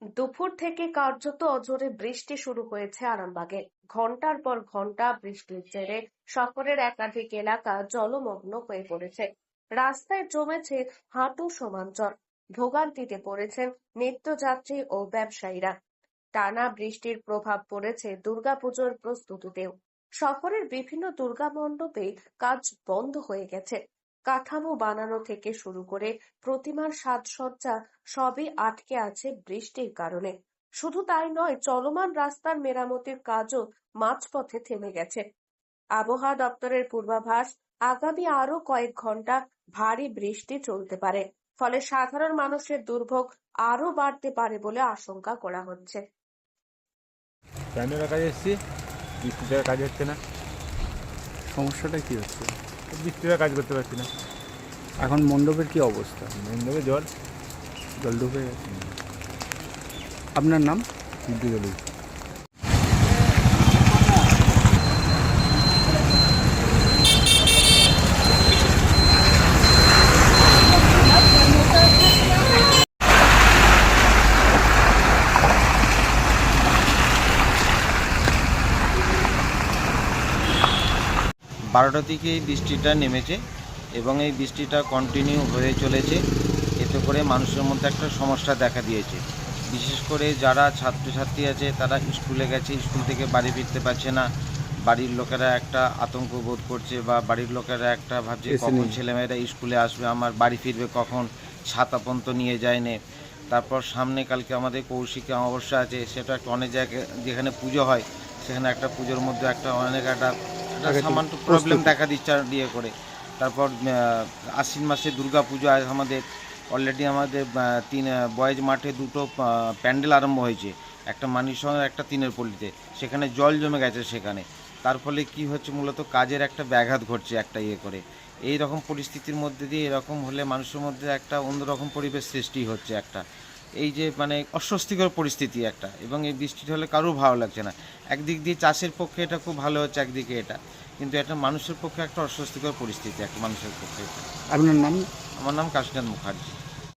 দুপুর থেকে কার্যত অঝোরে বৃষ্টি শুরু হয়েছে আরামবাগে। ঘন্টার পর ঘন্টা বৃষ্টির জেরে শহরের একাধিক এলাকা জলমগ্ন হয়ে পড়েছে। রাস্তায় জমেছে হাঁটু সমান জল। ভোগান্তিতে পড়েছেন নিত্যযাত্রী ও ব্যবসায়ীরা। টানা বৃষ্টির প্রভাব পড়েছে দুর্গাপুজোর প্রস্তুতিতেও। শহরের বিভিন্ন দুর্গা মণ্ডপে কাজ বন্ধ হয়ে গেছে। কাঠামো বানানো থেকে শুরু করে প্রতিমার সাজসজ্জা সবই আটকে আছে বৃষ্টির কারণে। শুধু তাই নয়, চলমান রাস্তার মেরামতির কাজও মাঝপথে থেমে গেছে। আবহাওয়া দপ্তরের পূর্বাভাস, আগামী আরো কয়েক ঘন্টা ভারী বৃষ্টি চলতে পারে। ফলে সাধারণ মানুষের দুর্ভোগ আরো বাড়তে পারে বলে আশঙ্কা করা হচ্ছে। প্যান্ডেলের কাজে এসেছি, বৃষ্টিতে কাজ হচ্ছে না। সমস্যাটা কি হচ্ছে? বৃষ্টিতে কাজ করতে পারছি না। এখন মণ্ডপের কি অবস্থা? মণ্ডপে জল ঢুকে গেছে। আপনার নাম? বিদ্যুৎ। বারোটা থেকে এই বৃষ্টিটা নেমেছে এবং এই বৃষ্টিটা কন্টিনিউ হয়ে চলেছে। এতে করে মানুষের মধ্যে একটা সমস্যা দেখা দিয়েছে। বিশেষ করে যারা ছাত্রছাত্রী আছে তারা স্কুলে গেছে, স্কুল থেকে বাড়ি ফিরতে পারছে না। বাড়ির লোকেরা একটা আতঙ্ক বোধ করছে বা বাড়ির লোকেরা একটা ভাবছে কখন ছেলেমেয়েরা স্কুলে আসবে, আমার বাড়ি ফিরবে কখন, ছাতা পর্যন্ত নিয়ে যায়নি। তারপর সামনে কালকে আমাদের কৌশিকী অমাবস্যা আছে, সেটা একটা অনেক জায়গায় যেখানে পুজো হয় সেখানে একটা পুজোর মধ্যে একটা অনেক একটা সামান্য প্রবলেম দেখা দিচ্ছে ইয়ে করে। তারপর আশ্বিন মাসে দুর্গা পুজো আজ আমাদের অলরেডি আমাদের বয়েজ মাঠে দুটো প্যান্ডেল আরম্ভ হয়েছে, একটা মানিসঙ্গের একটা তিনের পল্লীতে। সেখানে জল জমে গেছে সেখানে। তার ফলে কি হচ্ছে, মূলত কাজের একটা ব্যাঘাত ঘটছে একটা ইয়ে করে। এই রকম পরিস্থিতির মধ্যে দিয়ে এরকম হলে মানুষের মধ্যে একটা অন্যরকম পরিবেশ সৃষ্টি হচ্ছে একটা, এই যে মানে অস্বস্তিকর পরিস্থিতি একটা। এবং এই বৃষ্টি হলে কারোর ভালো লাগছে না। একদিক দিয়ে চাষের পক্ষে এটা খুব ভালো হচ্ছে, একদিকে এটা, কিন্তু এটা মানুষের পক্ষে একটা অস্বস্তিকর পরিস্থিতি একটা মানুষের পক্ষে। আপনার নাম? আমার নাম কাশীনাথ মুখার্জি।